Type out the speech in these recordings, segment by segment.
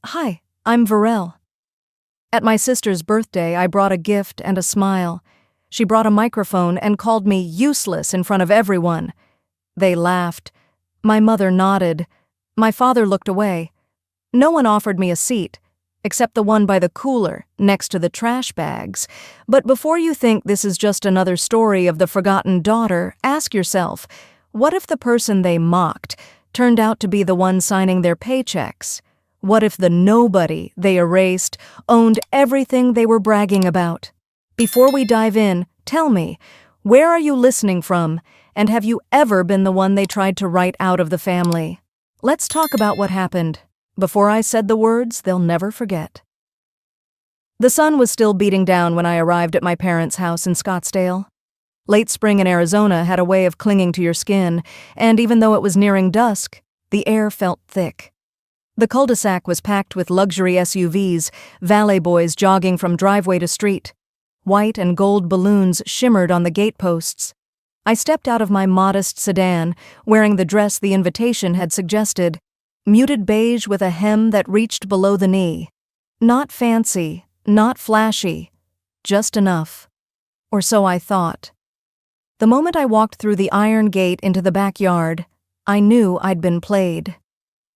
Hi, I'm Varel. At my sister's birthday, I brought a gift and a smile. She brought a microphone and called me useless in front of everyone. They laughed. My mother nodded. My father looked away. No one offered me a seat, except the one by the cooler, next to the trash bags. But before you think this is just another story of the forgotten daughter, ask yourself, what if the person they mocked turned out to be the one signing their paychecks? What if the nobody they erased owned everything they were bragging about? Before we dive in, tell me, where are you listening from, and have you ever been the one they tried to write out of the family? Let's talk about what happened. Before I said the words they'll never forget. The sun was still beating down when I arrived at my parents' house in Scottsdale. Late spring in Arizona had a way of clinging to your skin, and even though it was nearing dusk, the air felt thick. The cul-de-sac was packed with luxury SUVs, valet boys jogging from driveway to street. White and gold balloons shimmered on the gateposts. I stepped out of my modest sedan, wearing the dress the invitation had suggested, muted beige with a hem that reached below the knee. Not fancy, not flashy, just enough. Or so I thought. The moment I walked through the iron gate into the backyard, I knew I'd been played.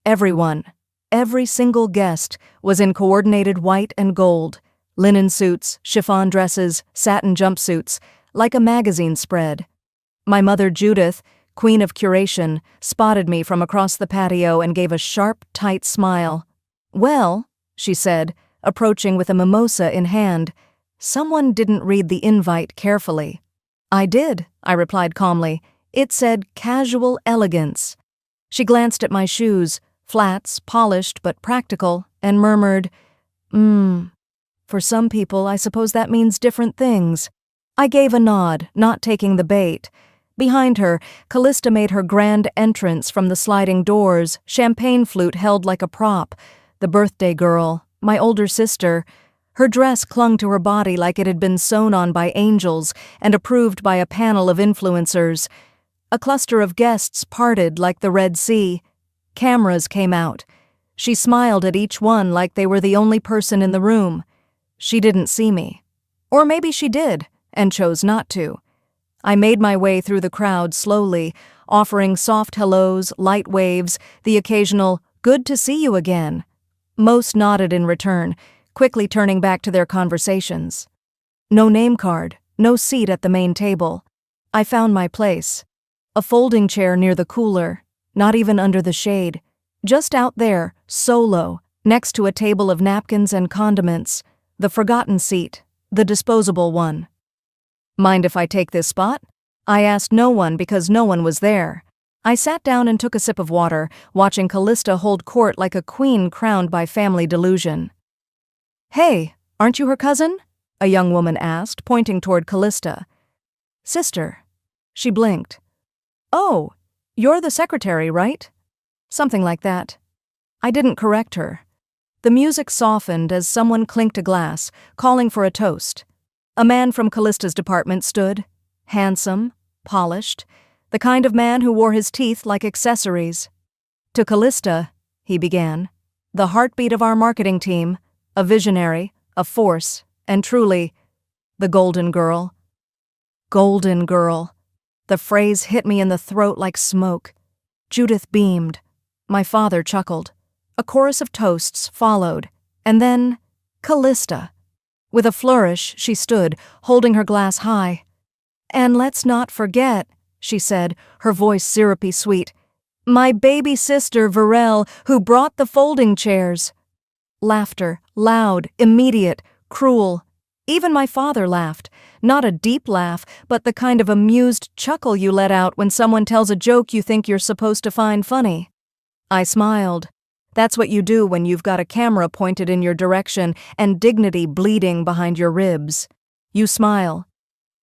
Everyone, every single guest, was in coordinated white and gold, linen suits, chiffon dresses, satin jumpsuits, like a magazine spread. My mother Judith, queen of curation, spotted me from across the patio and gave a sharp, tight smile. "Well," she said, approaching with a mimosa in hand, "someone didn't read the invite carefully." "I did," I replied calmly. "It said casual elegance." She glanced at my shoes, flats, polished but practical, and murmured, For some people, I suppose that means different things." I gave a nod, not taking the bait. Behind her, Callista made her grand entrance from the sliding doors, champagne flute held like a prop. The birthday girl, my older sister. Her dress clung to her body like it had been sewn on by angels and approved by a panel of influencers. A cluster of guests parted like the Red Sea. Cameras came out. She smiled at each one like they were the only person in the room. She didn't see me. Or maybe she did, and chose not to. I made my way through the crowd slowly, offering soft hellos, light waves, the occasional, "Good to see you again." Most nodded in return, quickly turning back to their conversations. No name card, no seat at the main table. I found my place. A folding chair near the cooler, not even under the shade. Just out there, solo, next to a table of napkins and condiments. The forgotten seat, the disposable one. "Mind if I take this spot?" I asked no one because no one was there. I sat down and took a sip of water, watching Callista hold court like a queen crowned by family delusion. "Hey, aren't you her cousin?" a young woman asked, pointing toward Callista. "Sister." She blinked. "Oh, you're the secretary, right?" Something like that. I didn't correct her. The music softened as someone clinked a glass, calling for a toast. A man from Callista's department stood, handsome, polished, the kind of man who wore his teeth like accessories. "To Callista," he began, "the heartbeat of our marketing team, a visionary, a force, and truly, the Golden Girl." Golden Girl. The phrase hit me in the throat like smoke. Judith beamed. My father chuckled. A chorus of toasts followed, and then, Callista. With a flourish, she stood, holding her glass high. "And let's not forget," she said, her voice syrupy sweet, "my baby sister Varel, who brought the folding chairs." Laughter, loud, immediate, cruel. Even my father laughed, not a deep laugh, but the kind of amused chuckle you let out when someone tells a joke you think you're supposed to find funny. I smiled. That's what you do when you've got a camera pointed in your direction and dignity bleeding behind your ribs. You smile.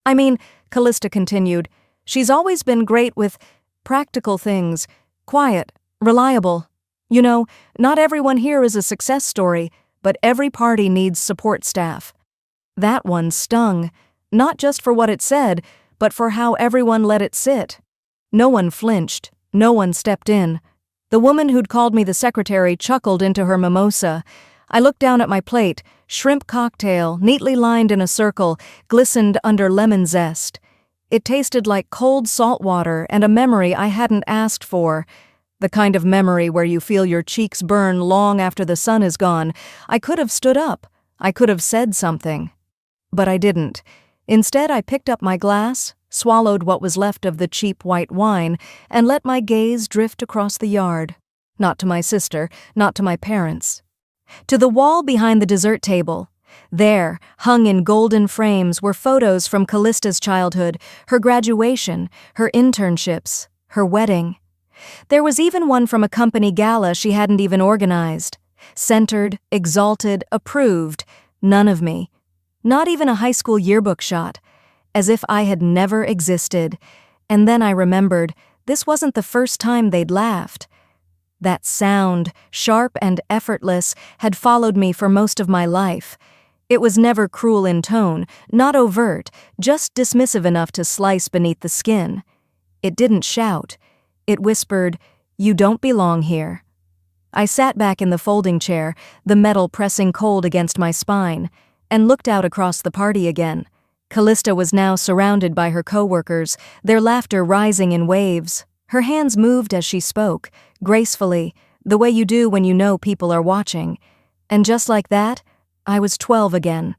"I mean," Callista continued, "she's always been great with practical things, quiet, reliable. You know, not everyone here is a success story, but every party needs support staff." That one stung, not just for what it said, but for how everyone let it sit. No one flinched, no one stepped in. The woman who'd called me the secretary chuckled into her mimosa. I looked down at my plate. Shrimp cocktail, neatly lined in a circle, glistened under lemon zest. It tasted like cold salt water and a memory I hadn't asked for. The kind of memory where you feel your cheeks burn long after the sun is gone. I could have stood up. I could have said something. But I didn't. Instead, I picked up my glass, swallowed what was left of the cheap white wine, and let my gaze drift across the yard. Not to my sister, not to my parents. To the wall behind the dessert table. There, hung in golden frames, were photos from Callista's childhood, her graduation, her internships, her wedding. There was even one from a company gala she hadn't even organized. Centered, exalted, approved. None of me. Not even a high school yearbook shot. As if I had never existed. And then I remembered, this wasn't the first time they'd laughed. That sound, sharp and effortless, had followed me for most of my life. It was never cruel in tone, not overt, just dismissive enough to slice beneath the skin. It didn't shout. It whispered, "You don't belong here." I sat back in the folding chair, the metal pressing cold against my spine, and looked out across the party again. Callista was now surrounded by her coworkers, their laughter rising in waves. Her hands moved as she spoke, gracefully, the way you do when you know people are watching. And just like that, I was 12 again.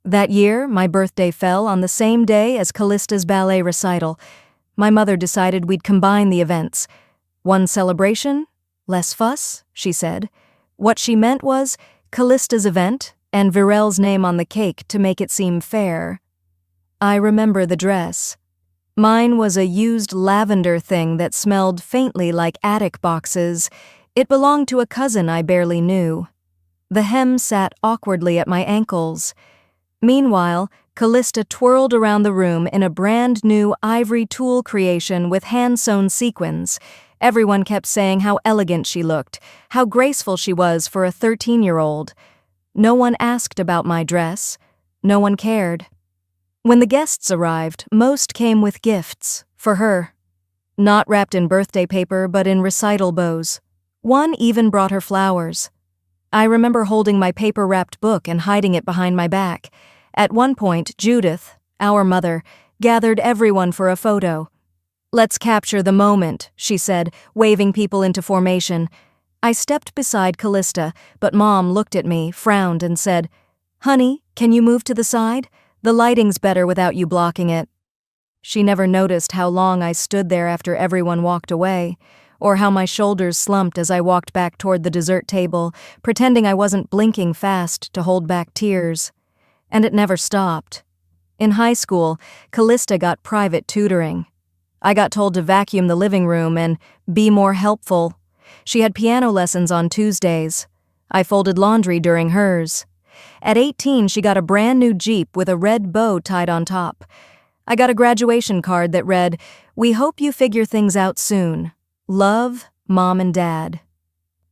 That year, my birthday fell on the same day as Callista's ballet recital. My mother decided we'd combine the events. One celebration, less fuss, she said. What she meant was Callista's event and Virel's name on the cake to make it seem fair. I remember the dress. Mine was a used lavender thing that smelled faintly like attic boxes. It belonged to a cousin I barely knew. The hem sat awkwardly at my ankles. Meanwhile, Callista twirled around the room in a brand new ivory tulle creation with hand-sewn sequins. Everyone kept saying how elegant she looked, how graceful she was for a 13-year-old. No one asked about my dress. No one cared. When the guests arrived, most came with gifts, for her. Not wrapped in birthday paper, but in recital bows. One even brought her flowers. I remember holding my paper-wrapped book and hiding it behind my back. At one point, Judith, our mother, gathered everyone for a photo. "Let's capture the moment," she said, waving people into formation. I stepped beside Callista, but Mom looked at me, frowned, and said, "Honey, can you move to the side? The lighting's better without you blocking it." She never noticed how long I stood there after everyone walked away, or how my shoulders slumped as I walked back toward the dessert table, pretending I wasn't blinking fast to hold back tears. And it never stopped. In high school, Callista got private tutoring. I got told to vacuum the living room and be more helpful. She had piano lessons on Tuesdays. I folded laundry during hers. At 18, she got a brand new Jeep with a red bow tied on top. I got a graduation card that read, "We hope you figure things out soon. Love, Mom and Dad."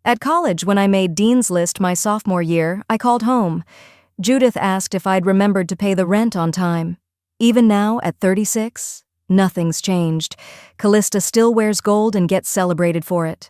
At college, when I made Dean's List my sophomore year, I called home. Judith asked if I'd remembered to pay the rent on time. Even now, at 36, nothing's changed. Callista still wears gold and gets celebrated for it.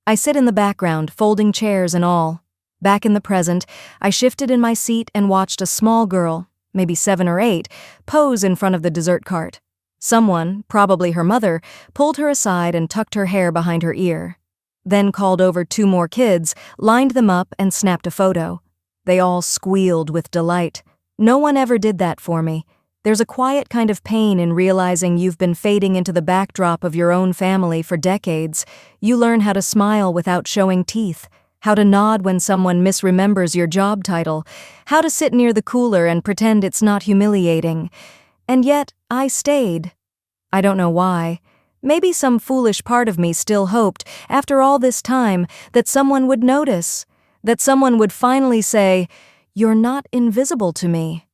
I sit in the background, folding chairs and all. Back in the present, I shifted in my seat and watched a small girl, maybe 7 or 8, pose in front of the dessert cart. Someone, probably her mother, pulled her aside and tucked her hair behind her ear. Then called over 2 more kids, lined them up, and snapped a photo. They all squealed with delight. No one ever did that for me. There's a quiet kind of pain in realizing you've been fading into the backdrop of your own family for decades. You learn how to smile without showing teeth, how to nod when someone misremembers your job title, how to sit near the cooler and pretend it's not humiliating. And yet, I stayed. I don't know why. Maybe some foolish part of me still hoped, after all this time, that someone would notice, that someone would finally say, "You're not invisible to me."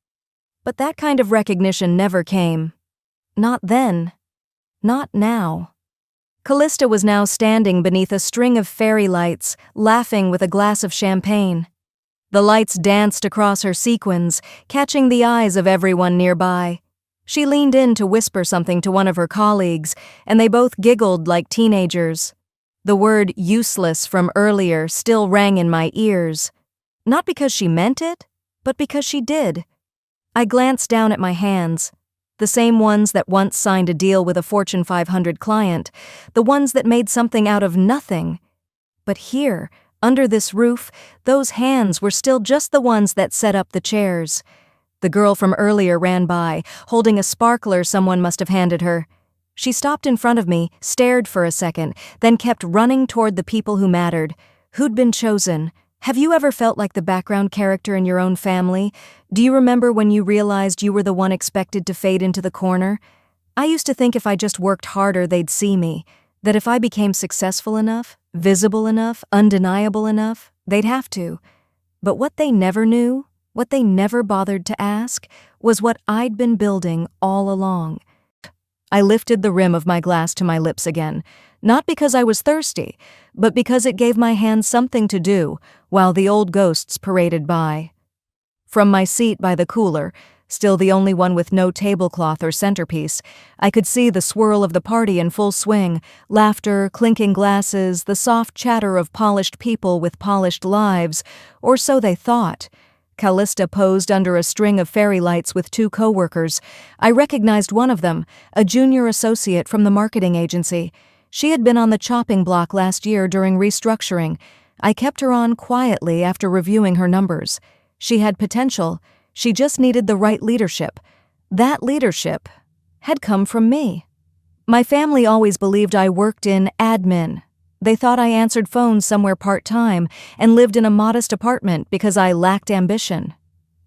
But that kind of recognition never came. Not then. Not now. Callista was now standing beneath a string of fairy lights, laughing with a glass of champagne. The lights danced across her sequins, catching the eyes of everyone nearby. She leaned in to whisper something to one of her colleagues, and they both giggled like teenagers. The word useless from earlier still rang in my ears. Not because she meant it, but because she did. I glanced down at my hands. The same ones that once signed a deal with a Fortune 500 client, the ones that made something out of nothing. But here, under this roof, those hands were still just the ones that set up the chairs. The girl from earlier ran by, holding a sparkler someone must have handed her. She stopped in front of me, stared for a second, then kept running toward the people who mattered, who'd been chosen. Have you ever felt like the background character in your own family? Do you remember when you realized you were the one expected to fade into the corner? I used to think if I just worked harder, they'd see me. That if I became successful enough, visible enough, undeniable enough, they'd have to. But what they never knew, what they never bothered to ask, was what I'd been building all along. I lifted the rim of my glass to my lips again, not because I was thirsty, but because it gave my hands something to do while the old ghosts paraded by. From my seat by the cooler, still the only one with no tablecloth or centerpiece, I could see the swirl of the party in full swing, laughter, clinking glasses, the soft chatter of polished people with polished lives, or so they thought. Callista posed under a string of fairy lights with two co-workers. I recognized one of them, a junior associate from the marketing agency. She had been on the chopping block last year during restructuring. I kept her on quietly after reviewing her numbers. She had potential. She just needed the right leadership. That leadership had come from me. My family always believed I worked in admin. They thought I answered phones somewhere part-time and lived in a modest apartment because I lacked ambition.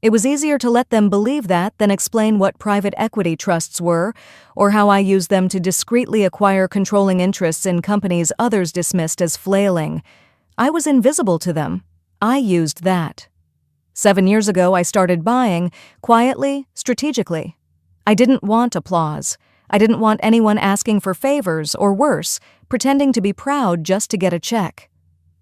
It was easier to let them believe that than explain what private equity trusts were, or how I used them to discreetly acquire controlling interests in companies others dismissed as flailing. I was invisible to them. I used that. 7 years ago, I started buying, quietly, strategically. I didn't want applause. I didn't want anyone asking for favors, or worse, pretending to be proud just to get a check.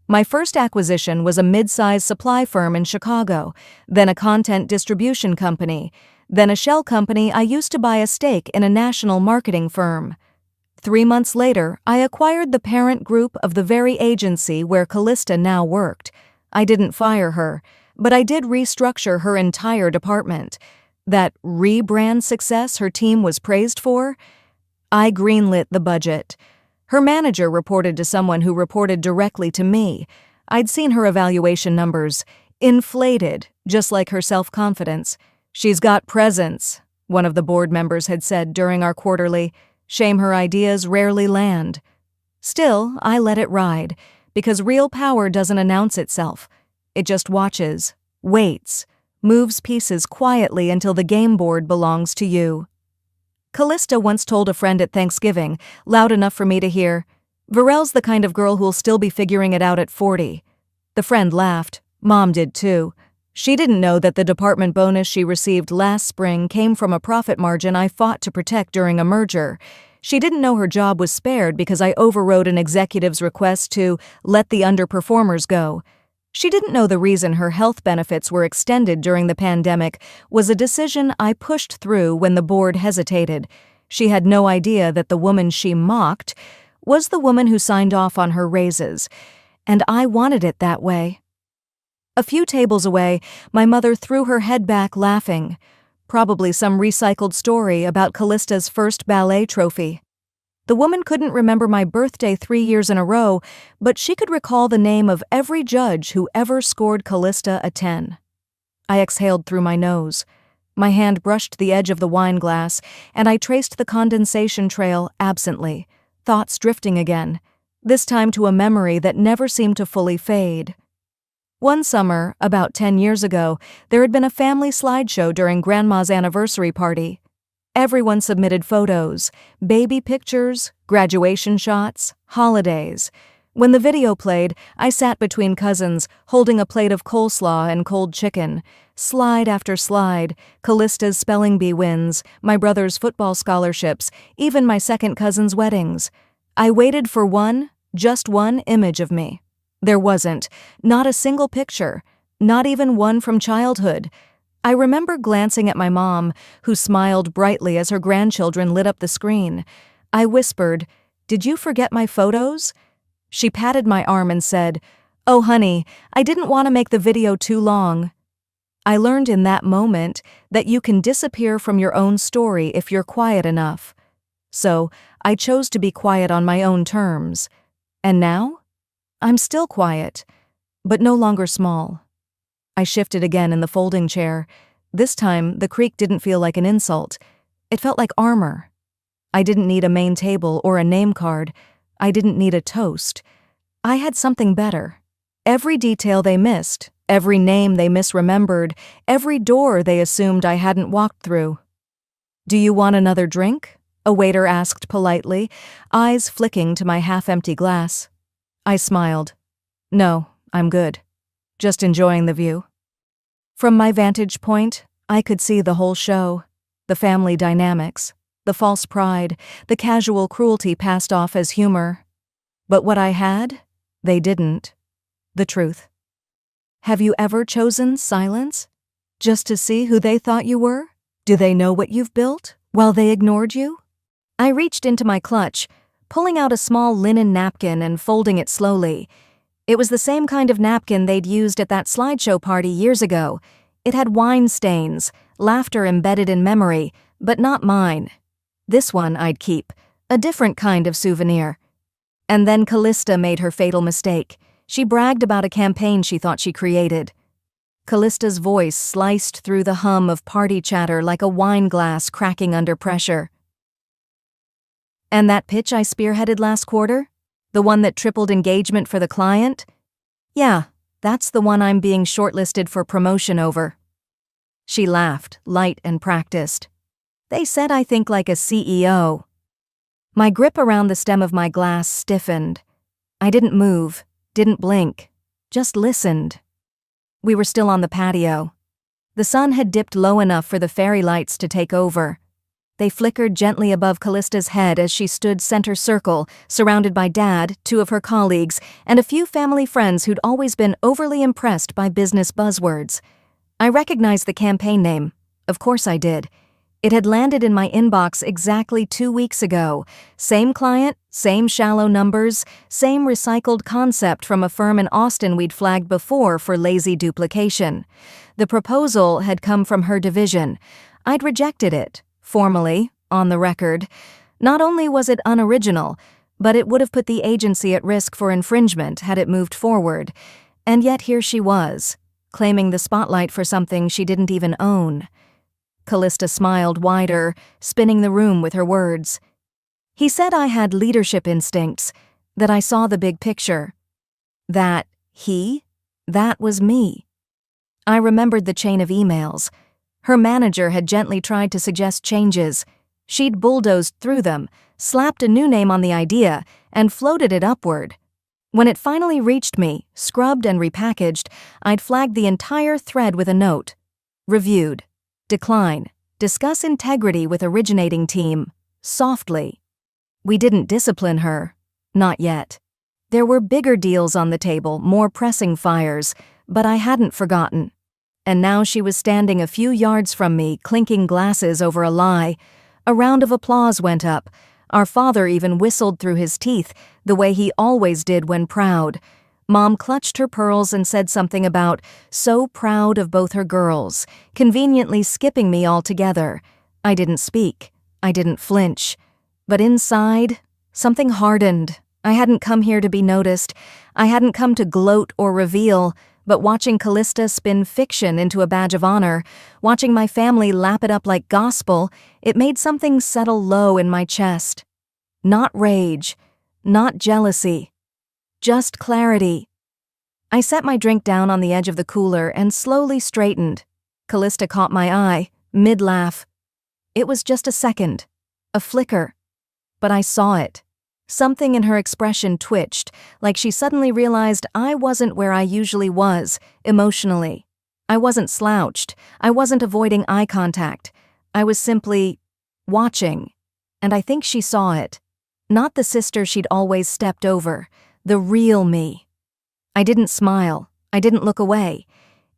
My first acquisition was a mid-sized supply firm in Chicago, then a content distribution company, then a shell company I used to buy a stake in a national marketing firm. 3 months later, I acquired the parent group of the very agency where Callista now worked. I didn't fire her, but I did restructure her entire department. That rebrand success her team was praised for? I greenlit the budget. Her manager reported to someone who reported directly to me. I'd seen her evaluation numbers. Inflated, just like her self-confidence. "She's got presence," one of the board members had said during our quarterly. "Shame her ideas rarely land." Still, I let it ride, because real power doesn't announce itself. It just watches, waits, moves pieces quietly until the game board belongs to you. Callista once told a friend at Thanksgiving, loud enough for me to hear, "Varel's the kind of girl who'll still be figuring it out at 40. The friend laughed. Mom did too. She didn't know that the department bonus she received last spring came from a profit margin I fought to protect during a merger. She didn't know her job was spared because I overrode an executive's request to let the underperformers go. She didn't know the reason her health benefits were extended during the pandemic was a decision I pushed through when the board hesitated. She had no idea that the woman she mocked was the woman who signed off on her raises, and I wanted it that way. A few tables away, my mother threw her head back laughing, probably some recycled story about Callista's first ballet trophy. The woman couldn't remember my birthday 3 years in a row, but she could recall the name of every judge who ever scored Callista a 10. I exhaled through my nose. My hand brushed the edge of the wine glass, and I traced the condensation trail absently, thoughts drifting again, this time to a memory that never seemed to fully fade. One summer, about 10 years ago, there had been a family slideshow during Grandma's anniversary party. Everyone submitted photos, baby pictures, graduation shots, holidays. When the video played, I sat between cousins, holding a plate of coleslaw and cold chicken. Slide after slide, Callista's spelling bee wins, my brother's football scholarships, even my second cousin's weddings. I waited for one, just one image of me. There wasn't, not a single picture, not even one from childhood. I remember glancing at my mom, who smiled brightly as her grandchildren lit up the screen. I whispered, "Did you forget my photos?" She patted my arm and said, "Oh, honey, I didn't want to make the video too long." I learned in that moment that you can disappear from your own story if you're quiet enough. So, I chose to be quiet on my own terms. And now? I'm still quiet, but no longer small. I shifted again in the folding chair. This time, the creak didn't feel like an insult. It felt like armor. I didn't need a main table or a name card. I didn't need a toast. I had something better. Every detail they missed, every name they misremembered, every door they assumed I hadn't walked through. "Do you want another drink?" a waiter asked politely, eyes flicking to my half-empty glass. I smiled. "No, I'm good. Just enjoying the view." From my vantage point, I could see the whole show, the family dynamics, the false pride, the casual cruelty passed off as humor. But what I had, they didn't. The truth. Have you ever chosen silence? Just to see who they thought you were? Do they know what you've built while they ignored you? I reached into my clutch, pulling out a small linen napkin and folding it slowly. It was the same kind of napkin they'd used at that slideshow party years ago. It had wine stains, laughter embedded in memory, but not mine. This one I'd keep, a different kind of souvenir. And then Callista made her fatal mistake. She bragged about a campaign she thought she created. Callista's voice sliced through the hum of party chatter like a wine glass cracking under pressure. "And that pitch I spearheaded last quarter? The one that tripled engagement for the client? Yeah, that's the one I'm being shortlisted for promotion over." She laughed, light and practiced. "They said I think like a CEO." My grip around the stem of my glass stiffened. I didn't move, didn't blink, just listened. We were still on the patio. The sun had dipped low enough for the fairy lights to take over. They flickered gently above Callista's head as she stood center circle, surrounded by Dad, two of her colleagues, and a few family friends who'd always been overly impressed by business buzzwords. I recognized the campaign name. Of course I did. It had landed in my inbox exactly 2 weeks ago. Same client, same shallow numbers, same recycled concept from a firm in Austin we'd flagged before for lazy duplication. The proposal had come from her division. I'd rejected it. Formally, on the record. Not only was it unoriginal, but it would have put the agency at risk for infringement had it moved forward. And yet here she was, claiming the spotlight for something she didn't even own. Callista smiled wider, spinning the room with her words. "He said I had leadership instincts, that I saw the big picture. That was me." I remembered the chain of emails. Her manager had gently tried to suggest changes. She'd bulldozed through them, slapped a new name on the idea, and floated it upward. When it finally reached me, scrubbed and repackaged, I'd flagged the entire thread with a note. Reviewed. Decline. Discuss integrity with originating team. Softly. We didn't discipline her. Not yet. There were bigger deals on the table, more pressing fires, but I hadn't forgotten. And now she was standing a few yards from me, clinking glasses over a lie. A round of applause went up. Our father even whistled through his teeth, the way he always did when proud. Mom clutched her pearls and said something about so proud of both her girls, conveniently skipping me altogether. I didn't speak. I didn't flinch. But inside, something hardened. I hadn't come here to be noticed. I hadn't come to gloat or reveal. But watching Callista spin fiction into a badge of honor, watching my family lap it up like gospel, it made something settle low in my chest. Not rage, not jealousy, just clarity. I set my drink down on the edge of the cooler and slowly straightened. Callista caught my eye, mid-laugh. It was just a second, a flicker. But I saw it. Something in her expression twitched, like she suddenly realized I wasn't where I usually was, emotionally. I wasn't slouched. I wasn't avoiding eye contact. I was simply watching. And I think she saw it. Not the sister she'd always stepped over, the real me. I didn't smile. I didn't look away.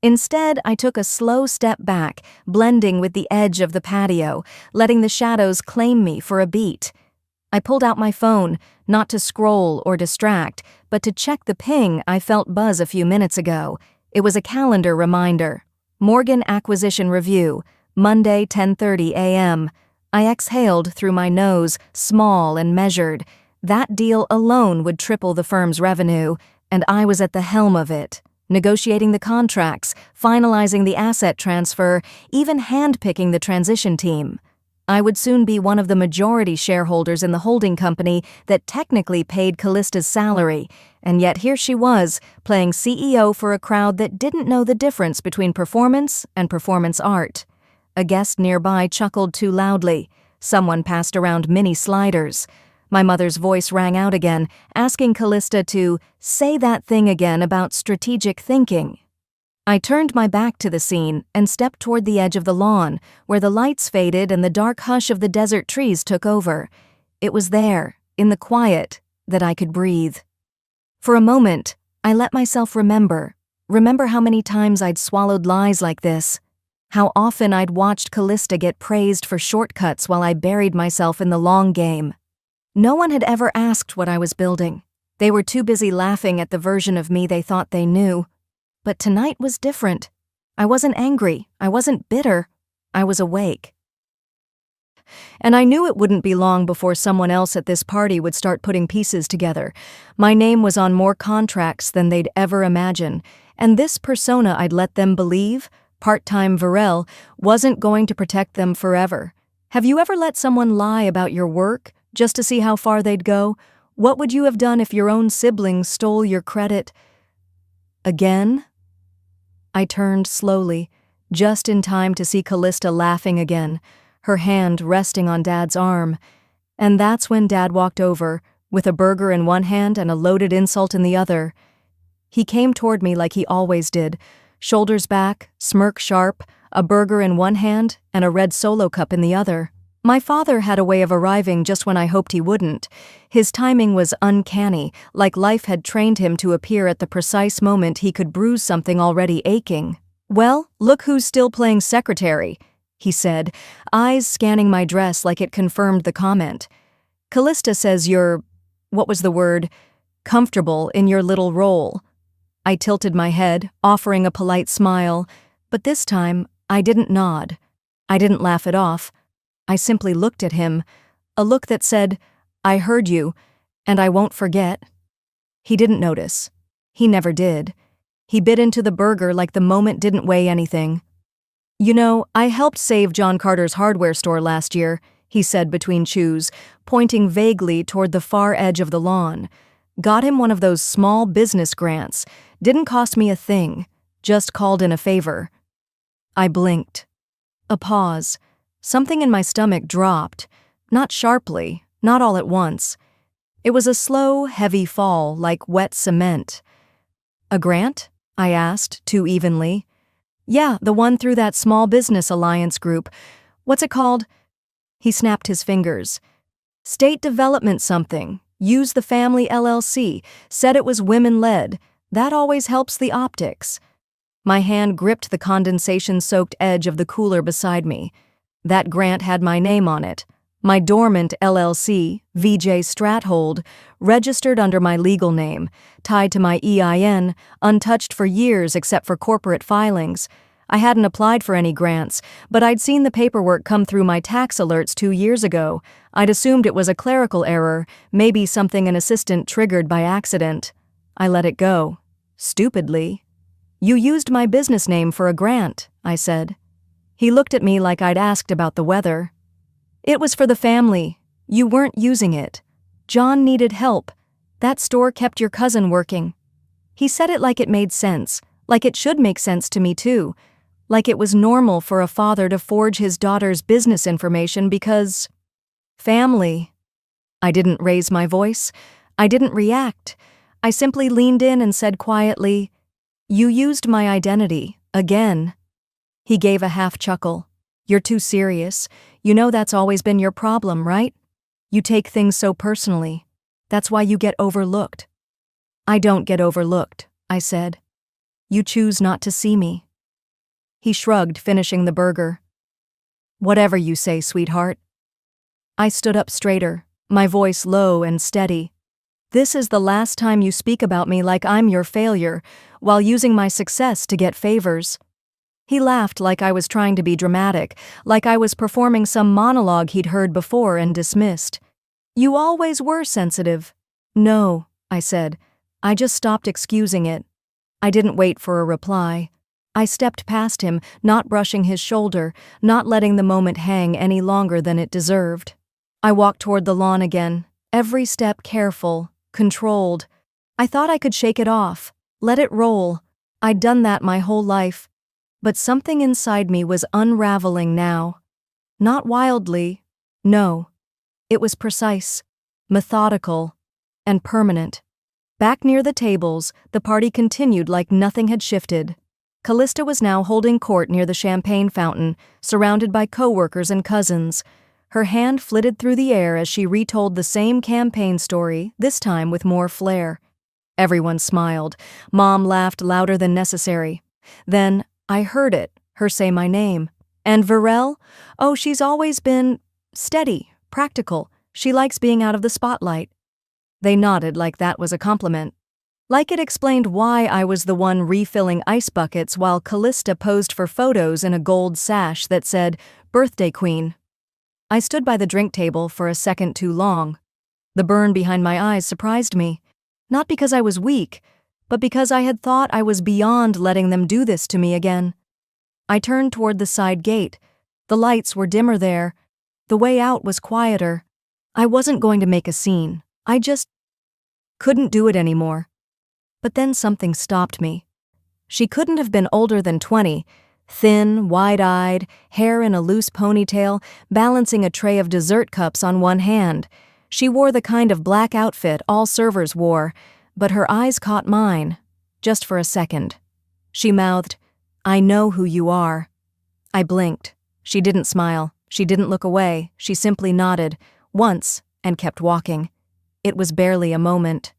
Instead, I took a slow step back, blending with the edge of the patio, letting the shadows claim me for a beat. I pulled out my phone, not to scroll or distract, but to check the ping I felt buzz a few minutes ago. It was a calendar reminder. Morgan Acquisition Review, Monday, 10:30 a.m. I exhaled through my nose, small and measured. That deal alone would triple the firm's revenue, and I was at the helm of it, negotiating the contracts, finalizing the asset transfer, even handpicking the transition team. I would soon be one of the majority shareholders in the holding company that technically paid Callista's salary, and yet here she was, playing CEO for a crowd that didn't know the difference between performance and performance art. A guest nearby chuckled too loudly. Someone passed around mini sliders. My mother's voice rang out again, asking Callista to say that thing again about strategic thinking. I turned my back to the scene and stepped toward the edge of the lawn, where the lights faded and the dark hush of the desert trees took over. It was there, in the quiet, that I could breathe. For a moment, I let myself remember how many times I'd swallowed lies like this, how often I'd watched Callista get praised for shortcuts while I buried myself in the long game. No one had ever asked what I was building. They were too busy laughing at the version of me they thought they knew. But tonight was different. I wasn't angry. I wasn't bitter. I was awake. And I knew it wouldn't be long before someone else at this party would start putting pieces together. My name was on more contracts than they'd ever imagine, and this persona I'd let them believe, part-time Varel, wasn't going to protect them forever. Have you ever let someone lie about your work just to see how far they'd go? What would you have done if your own siblings stole your credit? Again? I turned slowly, just in time to see Callista laughing again, her hand resting on Dad's arm. And that's when Dad walked over, with a burger in one hand and a loaded insult in the other. He came toward me like he always did, shoulders back, smirk sharp, a burger in one hand and a red Solo cup in the other. My father had a way of arriving just when I hoped he wouldn't. His timing was uncanny, like life had trained him to appear at the precise moment he could bruise something already aching. "Well, look who's still playing secretary," he said, eyes scanning my dress like it confirmed the comment. "Callista says you're, what was the word, comfortable in your little role." I tilted my head, offering a polite smile, but this time I didn't nod. I didn't laugh it off. I simply looked at him, a look that said, "I heard you, and I won't forget." He didn't notice. He never did. He bit into the burger like the moment didn't weigh anything. "You know, I helped save John Carter's hardware store last year," he said between chews, pointing vaguely toward the far edge of the lawn. "Got him one of those small business grants. Didn't cost me a thing. Just called in a favor." I blinked. A pause. Something in my stomach dropped, not sharply, not all at once. It was a slow, heavy fall, like wet cement. "A grant?" I asked, too evenly. "Yeah, the one through that Small Business Alliance group. What's it called?" He snapped his fingers. "State Development something. Use the Family LLC. Said it was women-led. That always helps the optics." My hand gripped the condensation-soaked edge of the cooler beside me. That grant had my name on it. My dormant LLC, VJ Strathold, registered under my legal name, tied to my EIN, untouched for years except for corporate filings. I hadn't applied for any grants, but I'd seen the paperwork come through my tax alerts 2 years ago. I'd assumed it was a clerical error, maybe something an assistant triggered by accident. I let it go. Stupidly. "You used my business name for a grant," I said. He looked at me like I'd asked about the weather. "It was for the family. You weren't using it. John needed help. That store kept your cousin working." He said it like it made sense, like it should make sense to me too, like it was normal for a father to forge his daughter's business information because... family. I didn't raise my voice. I didn't react. I simply leaned in and said quietly, "You used my identity, again." He gave a half chuckle. "You're too serious. You know that's always been your problem, right? You take things so personally. That's why you get overlooked." "I don't get overlooked," I said. "You choose not to see me." He shrugged, finishing the burger. "Whatever you say, sweetheart." I stood up straighter, my voice low and steady. This is the last time you speak about me like I'm your failure, while using my success to get favors." He laughed like I was trying to be dramatic, like I was performing some monologue he'd heard before and dismissed. "You always were sensitive." "No," I said. "I just stopped excusing it." I didn't wait for a reply. I stepped past him, not brushing his shoulder, not letting the moment hang any longer than it deserved. I walked toward the lawn again, every step careful, controlled. I thought I could shake it off, let it roll. I'd done that my whole life. But something inside me was unraveling now. Not wildly, no. It was precise, methodical, and permanent. Back near the tables, the party continued like nothing had shifted. Callista was now holding court near the champagne fountain, surrounded by co-workers and cousins. Her hand flitted through the air as she retold the same campaign story, this time with more flair. Everyone smiled. Mom laughed louder than necessary. Then, I heard it, her say my name. "And Varel? Oh, she's always been steady, practical. She likes being out of the spotlight." They nodded like that was a compliment. Like it explained why I was the one refilling ice buckets while Callista posed for photos in a gold sash that said, "Birthday Queen." I stood by the drink table for a second too long. The burn behind my eyes surprised me. Not because I was weak, but because I had thought I was beyond letting them do this to me again. I turned toward the side gate. The lights were dimmer there. The way out was quieter. I wasn't going to make a scene. I just couldn't do it anymore. But then something stopped me. She couldn't have been older than 20, thin, wide-eyed, hair in a loose ponytail, balancing a tray of dessert cups on one hand. She wore the kind of black outfit all servers wore, but her eyes caught mine, just for a second. She mouthed, "I know who you are." I blinked. She didn't smile. She didn't look away. She simply nodded, once, and kept walking. It was barely a moment,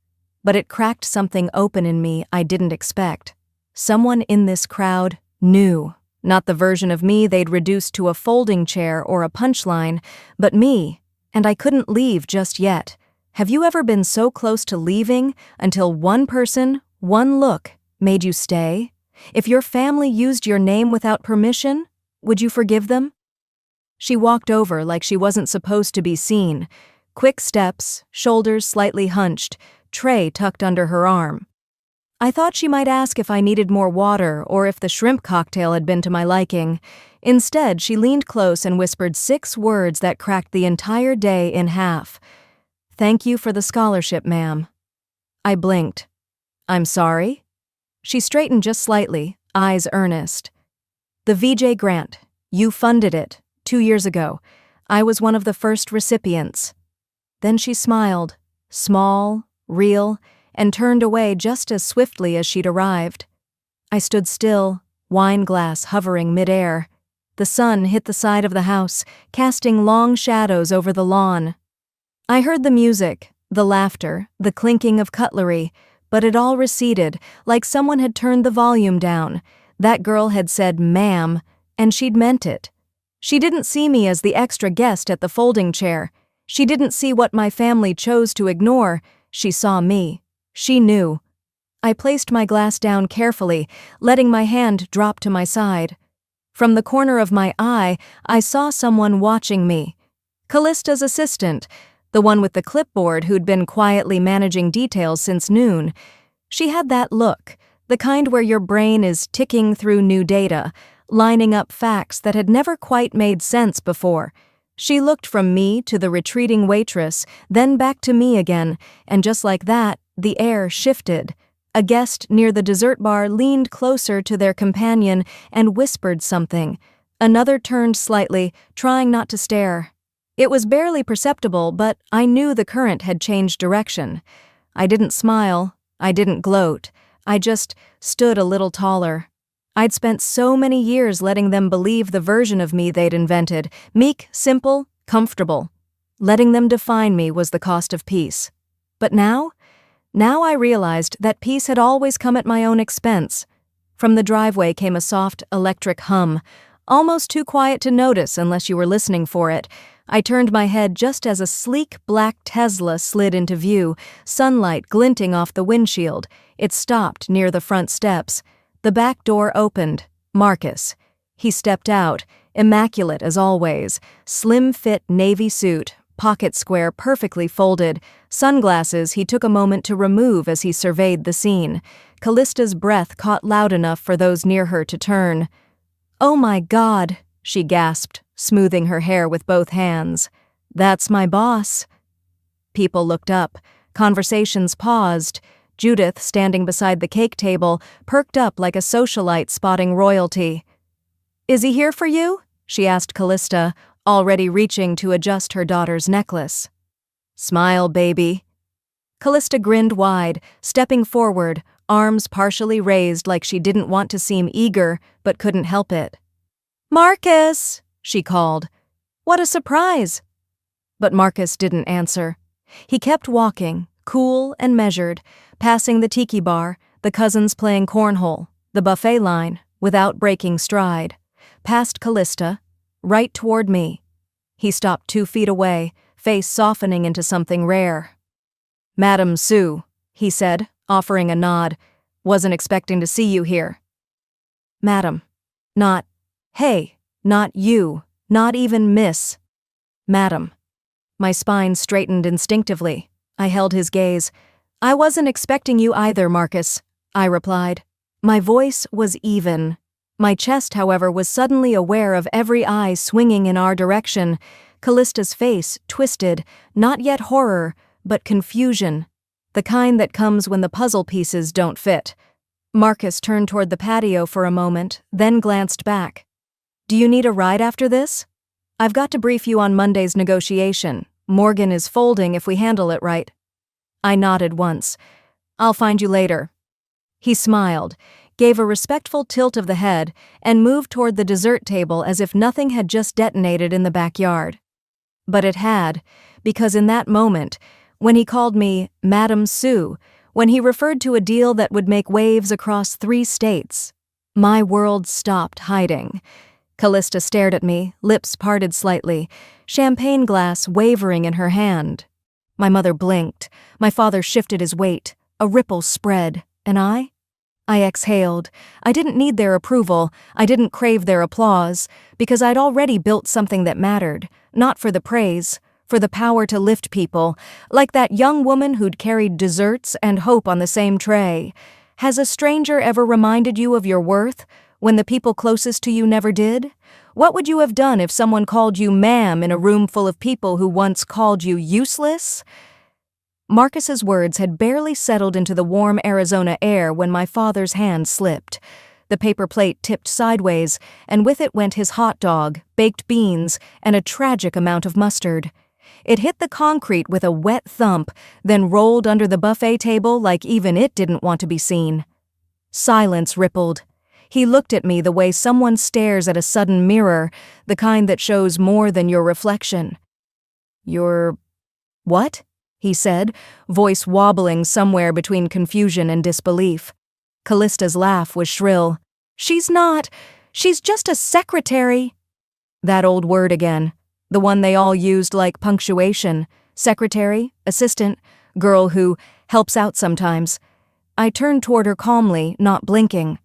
but it cracked something open in me I didn't expect. Someone in this crowd knew. Not the version of me they'd reduced to a folding chair or a punchline, but me, and I couldn't leave just yet. Have you ever been so close to leaving until one person, one look, made you stay? If your family used your name without permission, would you forgive them? She walked over like she wasn't supposed to be seen. Quick steps, shoulders slightly hunched, tray tucked under her arm. I thought she might ask if I needed more water or if the shrimp cocktail had been to my liking. Instead, she leaned close and whispered 6 words that cracked the entire day in half. "Thank you for the scholarship, ma'am." I blinked. "I'm sorry?" She straightened just slightly, eyes earnest. "The VJ grant. You funded it, 2 years ago. I was one of the first recipients." Then she smiled, small, real, and turned away just as swiftly as she'd arrived. I stood still, wine glass hovering midair. The sun hit the side of the house, casting long shadows over the lawn. I heard the music, the laughter, the clinking of cutlery, but it all receded, like someone had turned the volume down. That girl had said "ma'am," and she'd meant it. She didn't see me as the extra guest at the folding chair. She didn't see what my family chose to ignore. She saw me. She knew. I placed my glass down carefully, letting my hand drop to my side. From the corner of my eye, I saw someone watching me. Callista's assistant, the one with the clipboard who'd been quietly managing details since noon. She had that look, the kind where your brain is ticking through new data, lining up facts that had never quite made sense before. She looked from me to the retreating waitress, then back to me again, and just like that, the air shifted. A guest near the dessert bar leaned closer to their companion and whispered something. Another turned slightly, trying not to stare. It was barely perceptible, but I knew the current had changed direction. I didn't smile. I didn't gloat. I just stood a little taller. I'd spent so many years letting them believe the version of me they'd invented, meek, simple, comfortable. Letting them define me was the cost of peace. But now I realized that peace had always come at my own expense. From the driveway came a soft, electric hum, almost too quiet to notice unless you were listening for it, I turned my head just as a sleek black Tesla slid into view, sunlight glinting off the windshield. It stopped near the front steps. The back door opened. Marcus. He stepped out, immaculate as always, slim-fit navy suit, pocket square perfectly folded, sunglasses he took a moment to remove as he surveyed the scene. Callista's breath caught loud enough for those near her to turn. "Oh my God," she gasped, smoothing her hair with both hands. "That's my boss." People looked up. Conversations paused. Judith, standing beside the cake table, perked up like a socialite spotting royalty. "Is he here for you?" she asked Callista, already reaching to adjust her daughter's necklace. "Smile, baby." Callista grinned wide, stepping forward, arms partially raised like she didn't want to seem eager, but couldn't help it. "Marcus!" she called. "What a surprise!" But Marcus didn't answer. He kept walking, cool and measured, passing the tiki bar, the cousins playing cornhole, the buffet line, without breaking stride. Past Callista, right toward me. He stopped 2 feet away, face softening into something rare. "Madam Sue," he said, offering a nod. "Wasn't expecting to see you here." "Madam." Not, "Hey," not "you," not even "Miss." "Madam." My spine straightened instinctively. I held his gaze. "I wasn't expecting you either, Marcus," I replied. My voice was even. My chest, however, was suddenly aware of every eye swinging in our direction. Callista's face twisted, not yet horror, but confusion. The kind that comes when the puzzle pieces don't fit. Marcus turned toward the patio for a moment, then glanced back. "Do you need a ride after this? I've got to brief you on Monday's negotiation. Morgan is folding if we handle it right." I nodded once. "I'll find you later." He smiled, gave a respectful tilt of the head, and moved toward the dessert table as if nothing had just detonated in the backyard. But it had, because in that moment, when he called me Madam Sue, when he referred to a deal that would make waves across 3 states, my world stopped hiding. Callista stared at me, lips parted slightly, champagne glass wavering in her hand. My mother blinked. My father shifted his weight. A ripple spread. And I exhaled. I didn't need their approval. I didn't crave their applause, because I'd already built something that mattered, not for the praise, for the power to lift people, like that young woman who'd carried desserts and hope on the same tray. Has a stranger ever reminded you of your worth, when the people closest to you never did? What would you have done if someone called you ma'am in a room full of people who once called you useless? Marcus's words had barely settled into the warm Arizona air when my father's hand slipped. The paper plate tipped sideways, and with it went his hot dog, baked beans, and a tragic amount of mustard. It hit the concrete with a wet thump, then rolled under the buffet table like even it didn't want to be seen. Silence rippled. He looked at me the way someone stares at a sudden mirror, the kind that shows more than your reflection. "You're... what?" he said, voice wobbling somewhere between confusion and disbelief. Callista's laugh was shrill. She's just a secretary." That old word again, the one they all used like punctuation. Secretary, assistant, girl who helps out sometimes. I turned toward her calmly, not blinking.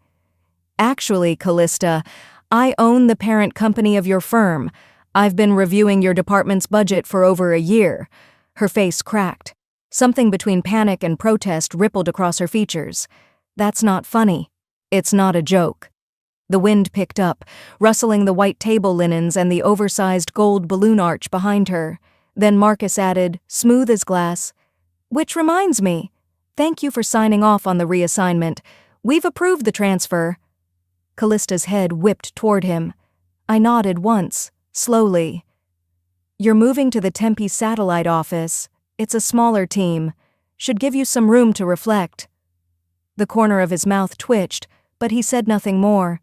"Actually, Callista, I own the parent company of your firm. I've been reviewing your department's budget for over a year." Her face cracked. Something between panic and protest rippled across her features. "That's not funny. It's not a joke." The wind picked up, rustling the white table linens and the oversized gold balloon arch behind her. Then Marcus added, smooth as glass, "Which reminds me, thank you for signing off on the reassignment. We've approved the transfer." Callista's head whipped toward him. I nodded once, slowly. "You're moving to the Tempe satellite office. It's a smaller team. Should give you some room to reflect." The corner of his mouth twitched, but he said nothing more.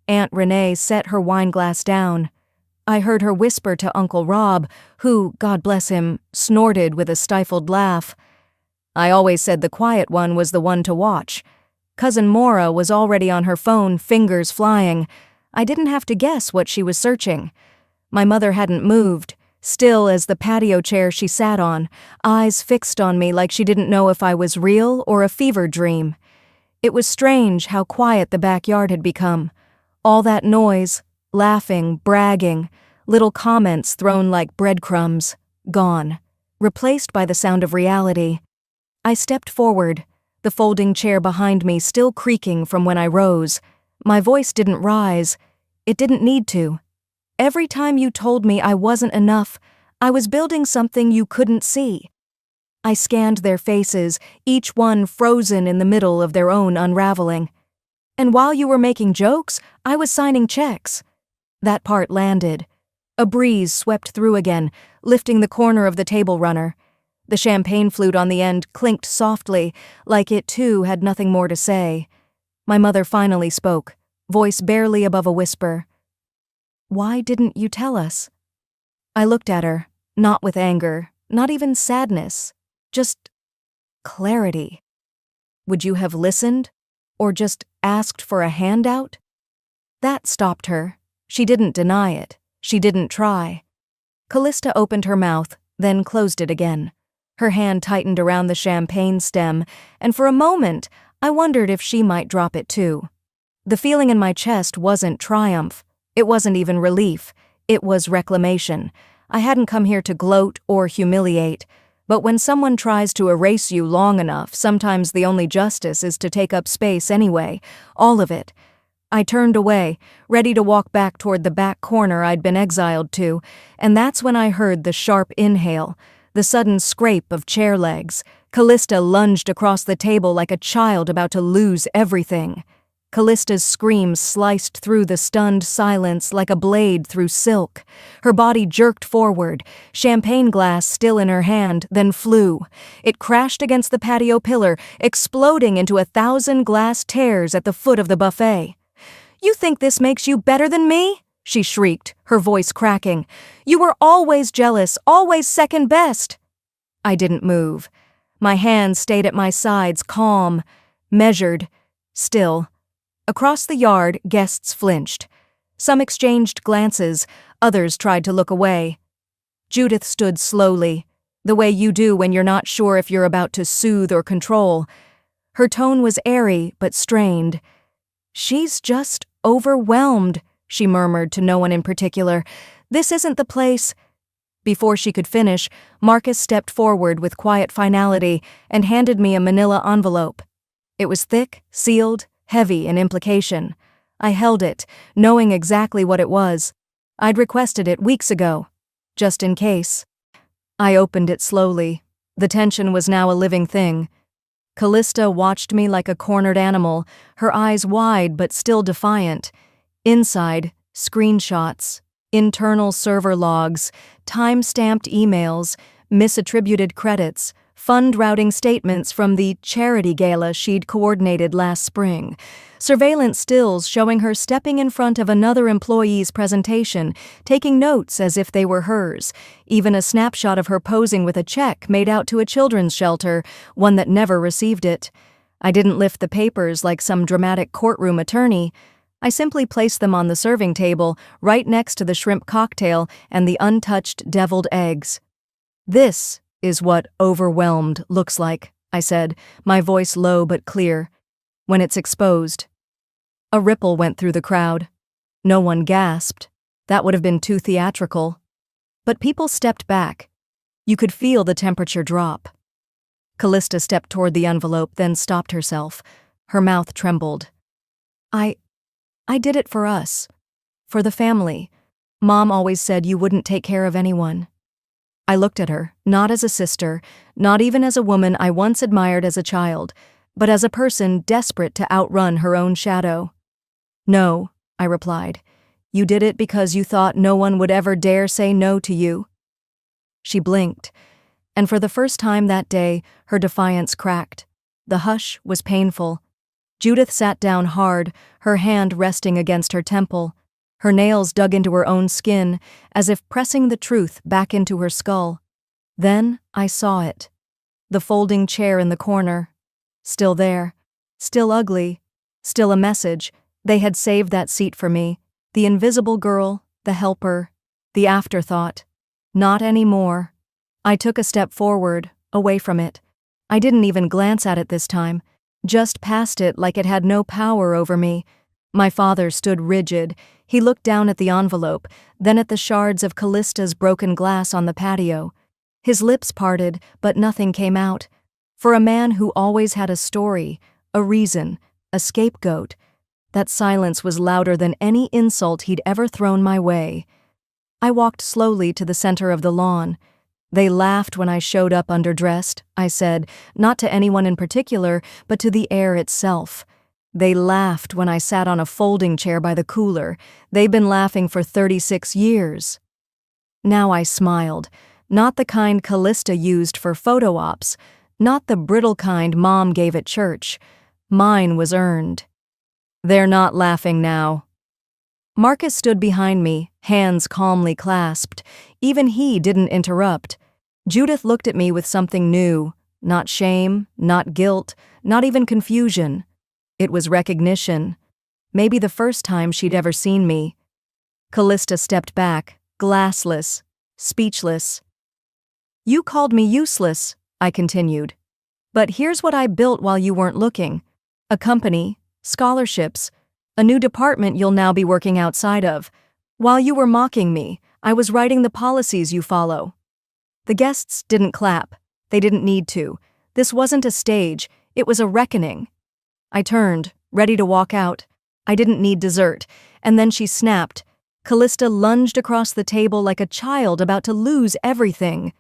Aunt Renee set her wineglass down. I heard her whisper to Uncle Rob, who, God bless him, snorted with a stifled laugh. I always said the quiet one was the one to watch. Cousin Maura was already on her phone, fingers flying. I didn't have to guess what she was searching. My mother hadn't moved. still as the patio chair she sat on, eyes fixed on me like she didn't know if I was real or a fever dream. It was strange how quiet the backyard had become. All that noise, laughing, bragging, little comments thrown like breadcrumbs, gone, replaced by the sound of reality. I stepped forward, the folding chair behind me still creaking from when I rose. My voice didn't rise. It didn't need to. Every time you told me I wasn't enough, I was building something you couldn't see. I scanned their faces, each one frozen in the middle of their own unraveling. And while you were making jokes, I was signing checks. That part landed. A breeze swept through again, lifting the corner of the table runner. The champagne flute on the end clinked softly, like it too had nothing more to say. My mother finally spoke, voice barely above a whisper. "Why didn't you tell us?" I looked at her, not with anger, not even sadness, just clarity. Would you have listened? Or just asked for a handout? That stopped her. She didn't deny it. She didn't try. Callista opened her mouth, then closed it again. Her hand tightened around the champagne stem, and for a moment, I wondered if she might drop it too. The feeling in my chest wasn't triumph. It wasn't even relief. It was reclamation. I hadn't come here to gloat or humiliate. But when someone tries to erase you long enough, sometimes the only justice is to take up space anyway. All of it. I turned away, ready to walk back toward the back corner I'd been exiled to, and that's when I heard the sharp inhale, the sudden scrape of chair legs. Callista lunged across the table like a child about to lose everything. Callista's scream sliced through the stunned silence like a blade through silk. Her body jerked forward, champagne glass still in her hand, then flew. It crashed against the patio pillar, exploding into 1,000 glass tears at the foot of the buffet. "You think this makes you better than me?" she shrieked, her voice cracking. "You were always jealous, always second best." I didn't move. My hands stayed at my sides, calm, measured, still. Across the yard, guests flinched. Some exchanged glances, others tried to look away. Judith stood slowly, the way you do when you're not sure if you're about to soothe or control. Her tone was airy but strained. "She's just overwhelmed," she murmured to no one in particular. "This isn't the place." Before she could finish, Marcus stepped forward with quiet finality and handed me a manila envelope. It was thick, sealed, heavy in implication. I held it, knowing exactly what it was. I'd requested it weeks ago, just in case. I opened it slowly. The tension was now a living thing. Callista watched me like a cornered animal, her eyes wide but still defiant. Inside, screenshots, internal server logs, time-stamped emails, misattributed credits, fund routing statements from the charity gala she'd coordinated last spring, surveillance stills showing her stepping in front of another employee's presentation, taking notes as if they were hers, even a snapshot of her posing with a check made out to a children's shelter, one that never received it. I didn't lift the papers like some dramatic courtroom attorney. I simply placed them on the serving table, right next to the shrimp cocktail and the untouched deviled eggs. "This is what overwhelmed looks like," I said, my voice low but clear. "When it's exposed." A ripple went through the crowd. No one gasped. That would have been too theatrical. But people stepped back. You could feel the temperature drop. Callista stepped toward the envelope, then stopped herself. Her mouth trembled. I did it for us. For the family. Mom always said you wouldn't take care of anyone." I looked at her, not as a sister, not even as a woman I once admired as a child, but as a person desperate to outrun her own shadow. "No," I replied. "You did it because you thought no one would ever dare say no to you." She blinked, and for the first time that day, her defiance cracked. The hush was painful. Judith sat down hard, her hand resting against her temple. Her nails dug into her own skin, as if pressing the truth back into her skull. Then I saw it. The folding chair in the corner. Still there. Still ugly. Still a message. They had saved that seat for me. The invisible girl, the helper, the afterthought. Not anymore. I took a step forward, away from it. I didn't even glance at it this time, just past it like it had no power over me. My father stood rigid. He looked down at the envelope, then at the shards of Callista's broken glass on the patio. His lips parted, but nothing came out. For a man who always had a story, a reason, a scapegoat, that silence was louder than any insult he'd ever thrown my way. I walked slowly to the center of the lawn. They laughed when I showed up underdressed, I said, not to anyone in particular, but to the air itself. They laughed when I sat on a folding chair by the cooler. They've been laughing for 36 years. Now I smiled, not the kind Callista used for photo ops, not the brittle kind Mom gave at church. Mine was earned. They're not laughing now. Marcus stood behind me, hands calmly clasped. Even he didn't interrupt. Judith looked at me with something new, not shame, not guilt, not even confusion. It was recognition. Maybe the first time she'd ever seen me. Callista stepped back, glassless, speechless. You called me useless, I continued. But here's what I built while you weren't looking. A company, scholarships, a new department you'll now be working outside of. While you were mocking me, I was writing the policies you follow. The guests didn't clap. They didn't need to. This wasn't a stage, it was a reckoning. I turned, ready to walk out. I didn't need dessert, and then she snapped. Callista lunged across the table like a child about to lose everything.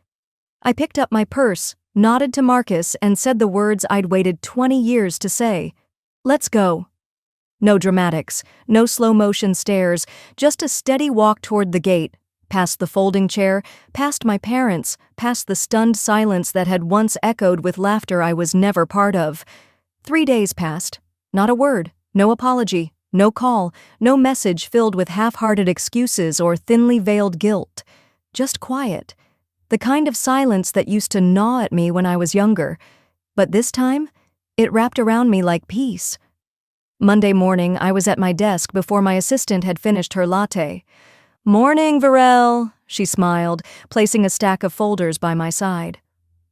I picked up my purse, nodded to Marcus, and said the words I'd waited 20 years to say. Let's go. No dramatics, no slow-motion stares, just a steady walk toward the gate, past the folding chair, past my parents, past the stunned silence that had once echoed with laughter I was never part of. 3 days passed. Not a word, no apology, no call, no message filled with half-hearted excuses or thinly veiled guilt. Just quiet. The kind of silence that used to gnaw at me when I was younger. But this time, it wrapped around me like peace. Monday morning, I was at my desk before my assistant had finished her latte. Morning, Varel, she smiled, placing a stack of folders by my side.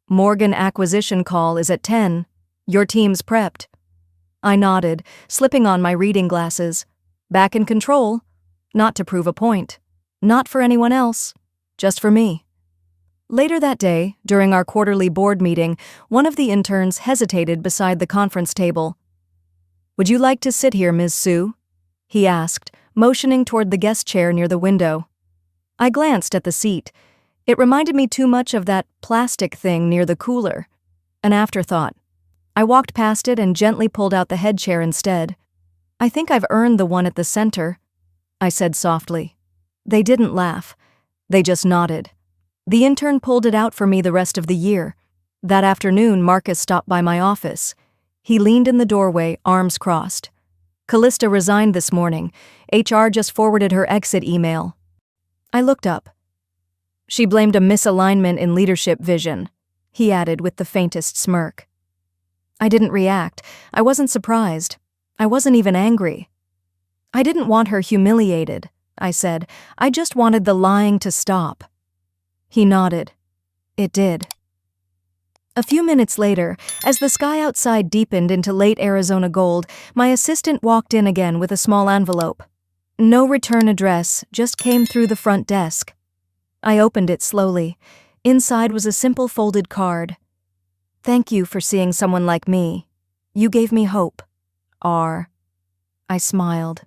Morgan acquisition call is at 10. Your team's prepped. I nodded, slipping on my reading glasses. Back in control. Not to prove a point. Not for anyone else. Just for me. Later that day, during our quarterly board meeting, one of the interns hesitated beside the conference table. Would you like to sit here, Ms. Sue? He asked, motioning toward the guest chair near the window. I glanced at the seat. It reminded me too much of that plastic thing near the cooler. An afterthought. I walked past it and gently pulled out the head chair instead. I think I've earned the one at the center, I said softly. They didn't laugh. They just nodded. The intern pulled it out for me the rest of the year. That afternoon, Marcus stopped by my office. He leaned in the doorway, arms crossed. Callista resigned this morning. HR just forwarded her exit email. I looked up. She blamed a misalignment in leadership vision, he added with the faintest smirk. I didn't react. I wasn't surprised. I wasn't even angry. I didn't want her humiliated, I said. I just wanted the lying to stop. He nodded. It did. A few minutes later, as the sky outside deepened into late Arizona gold, my assistant walked in again with a small envelope. No return address, just came through the front desk. I opened it slowly. Inside was a simple folded card. Thank you for seeing someone like me. You gave me hope. R. I smiled.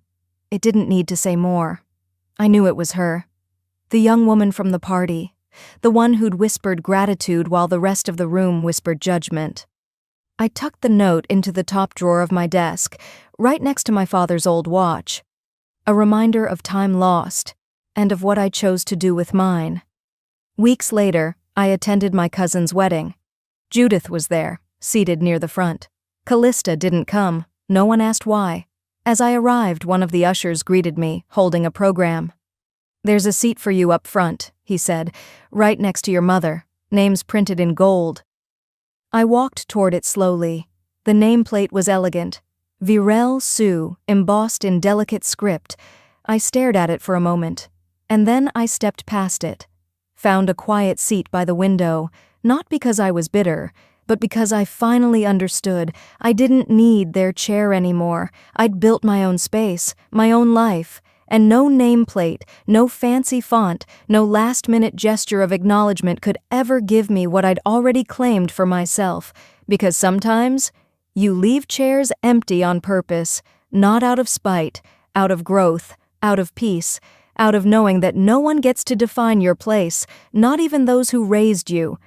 It didn't need to say more. I knew it was her. The young woman from the party. The one who'd whispered gratitude while the rest of the room whispered judgment. I tucked the note into the top drawer of my desk, right next to my father's old watch. A reminder of time lost, and of what I chose to do with mine. Weeks later, I attended my cousin's wedding. Judith was there, seated near the front. Callista didn't come. No one asked why. As I arrived, one of the ushers greeted me, holding a program. There's a seat for you up front, he said, right next to your mother, names printed in gold. I walked toward it slowly. The nameplate was elegant. Virel Sue, embossed in delicate script. I stared at it for a moment, and then I stepped past it. found a quiet seat by the window, not because I was bitter, but because I finally understood I didn't need their chair anymore. I'd built my own space, my own life, and no nameplate, no fancy font, no last-minute gesture of acknowledgement could ever give me what I'd already claimed for myself, because sometimes you leave chairs empty on purpose, not out of spite, out of growth, out of peace, out of knowing that no one gets to define your place, not even those who raised you.